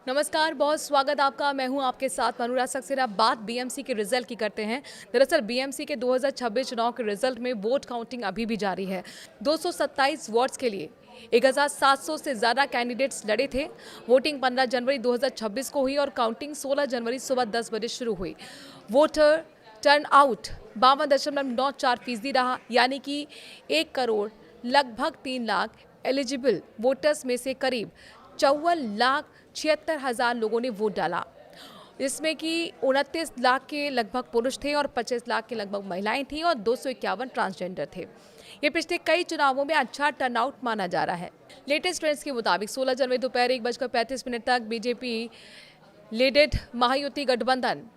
नमस्कार, बहुत स्वागत आपका। मैं हूं आपके साथ अनुराग सक्सेना। बात बीएमसी के रिजल्ट की करते हैं। दरअसल बीएमसी के 2026 चुनाव के रिजल्ट में वोट काउंटिंग अभी भी जारी है। 227 वार्ड्स के लिए 1700 से ज़्यादा कैंडिडेट्स लड़े थे। वोटिंग 15 जनवरी 2026 को हुई और काउंटिंग 16 जनवरी सुबह 10 बजे शुरू हुई। वोटर टर्न आउट 52.94% रहा, यानी कि 1 करोड़ लगभग 3 लाख एलिजिबल वोटर्स में से करीब 54,76,000 लोगों ने वोट डाला। इसमें कि 29 लाख के लगभग पुरुष थे और 25 लाख के लगभग महिलाएं थीं और 251 ट्रांसजेंडर थे। ये पिछले कई चुनावों में अच्छा टर्नआउट माना जा रहा है। लेटेस्ट ट्रेंड्स के मुताबिक 16 जनवरी दोपहर 1:35 तक बीजेपी लीडेड महायुति गठबंधन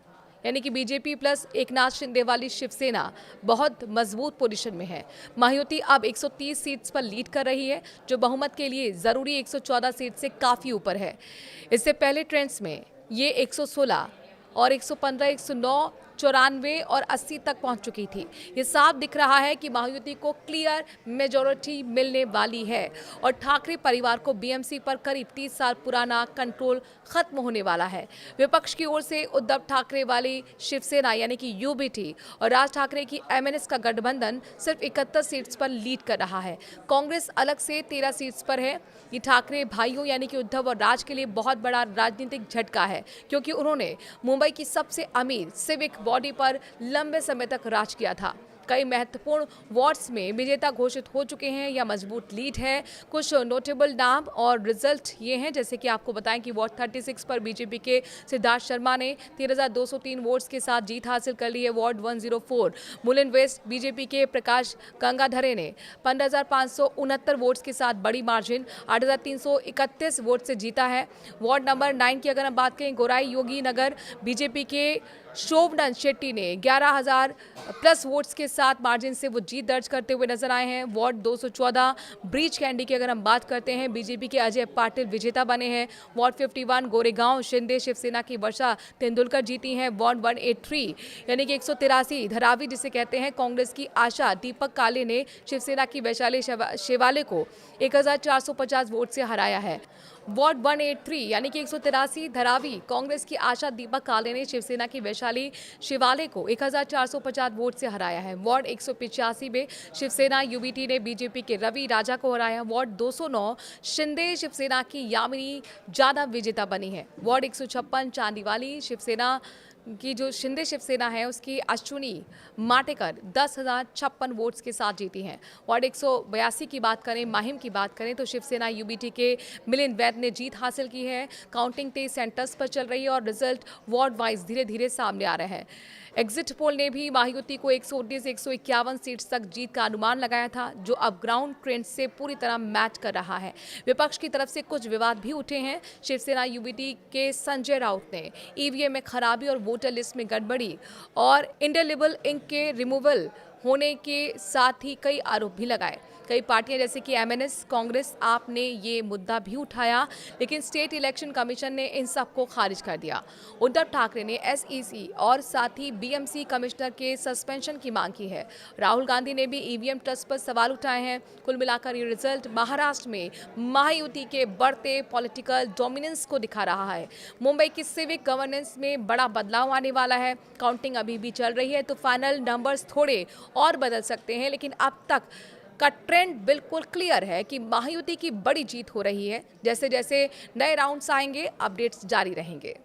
यानी कि बीजेपी प्लस एकनाथ शिंदे वाली शिवसेना बहुत मजबूत पोजीशन में है। महायुति अब 130 सीट्स पर लीड कर रही है, जो बहुमत के लिए जरूरी 114 सीट से काफी ऊपर है। इससे पहले ट्रेंड्स में ये 116 और 115, 109, 94 और 80 तक पहुंच चुकी थी। ये साफ दिख रहा है कि महायुति को क्लियर मेजॉरिटी मिलने वाली है और ठाकरे परिवार को बीएमसी पर करीब 30 साल पुराना कंट्रोल खत्म होने वाला है। विपक्ष की ओर से उद्धव ठाकरे वाली शिवसेना यानी कि यूबीटी और राज ठाकरे की एमएनएस का गठबंधन सिर्फ 71 सीट्स पर लीड कर रहा है। कांग्रेस अलग से 13 सीट्स पर है। ये ठाकरे भाइयों यानी कि उद्धव और राज के लिए बहुत बड़ा राजनीतिक झटका है, क्योंकि उन्होंने मुंबई की सबसे अमीर सिविक बॉडी पर लंबे समय तक राज किया था। कई महत्वपूर्ण वार्ड्स में विजेता घोषित हो चुके हैं या मजबूत लीड है। कुछ नोटेबल नाम और रिजल्ट ये हैं, जैसे कि आपको बताएं कि वार्ड 36 पर बीजेपी के सिद्धार्थ शर्मा ने 13,203 वोट्स के साथ जीत हासिल कर ली है। वार्ड 104 मुलिन वेस्ट बीजेपी के प्रकाश गंगाधरे ने 15,569 वोट्स के साथ बड़ी मार्जिन 8,331 वोट से जीता है। वार्ड नंबर 9 की अगर हम बात करें, गोराई योगी नगर बीजेपी के शोभनन शेट्टी ने 11,000 प्लस वोट्स के साथ मार्जिन से वो जीत दर्ज करते हुए नजर आए हैं। वार्ड 214 ब्रीच कैंडी की अगर हम बात करते हैं, बीजेपी के अजय पाटिल विजेता बने हैं। वार्ड 51 गोरेगांव शिंदे शिवसेना की वर्षा तेंदुलकर जीती हैं। वार्ड 183 यानी कि 183 धरावी जिसे कहते हैं, कांग्रेस की आशा दीपक काले ने शिवसेना की वैशाली शेवाले को 1,450 वोट से हराया है। वार्ड 183 यानी कि 183 धरावी कांग्रेस की आशा दीपक काले ने शिवसेना की वैशाली शिवाले को 1,450 वोट से हराया है। वार्ड 185 में शिवसेना यूबीटी ने बीजेपी के रवि राजा को हराया। वार्ड 209 शिंदे शिवसेना की यामिनी जादव विजेता बनी है। वार्ड 156 चांदीवाली शिवसेना की जो शिंदे शिवसेना है उसकी अश्विनी माटेकर 10,056 वोट्स के साथ जीती हैं। वार्ड 182 की बात करें, माहिम की बात करें, तो शिवसेना यूबीटी के मिलिंद वैद ने जीत हासिल की है। काउंटिंग 23 सेंटर्स पर चल रही है और रिजल्ट वार्ड वाइज धीरे धीरे सामने आ रहे हैं। एग्जिट पोल ने भी महायुति को 119 से 151 सीट्स तक जीत का अनुमान लगाया था, जो अब ग्राउंड ट्रेंड से पूरी तरह मैच कर रहा है। विपक्ष की तरफ से कुछ विवाद भी उठे हैं। शिवसेना यूबीटी के संजय राउत ने ईवीएम में खराबी और वोटर लिस्ट में गड़बड़ी और इंडेलिबल इंक के रिमूवल होने के साथ ही कई आरोप भी लगाए। कई पार्टियां जैसे कि एमएनएस, कांग्रेस, आप ने ये मुद्दा भी उठाया, लेकिन स्टेट इलेक्शन कमीशन ने इन सबको खारिज कर दिया। उद्धव ठाकरे ने एसईसी और साथ ही बीएमसी कमिश्नर के सस्पेंशन की मांग की है। राहुल गांधी ने भी ईवीएम ट्रस्ट पर सवाल उठाए हैं। कुल मिलाकर ये रिजल्ट महाराष्ट्र में महायुति के बढ़ते पॉलिटिकल डोमिनेंस को दिखा रहा है। मुंबई की सिविक गवर्नेंस में बड़ा बदलाव आने वाला है। काउंटिंग अभी भी चल रही है, तो फाइनल नंबर्स थोड़े और बदल सकते हैं, लेकिन अब तक का ट्रेंड बिल्कुल क्लियर है कि महायुति की बड़ी जीत हो रही है। जैसे जैसे नए राउंड्स आएंगे, अपडेट्स जारी रहेंगे।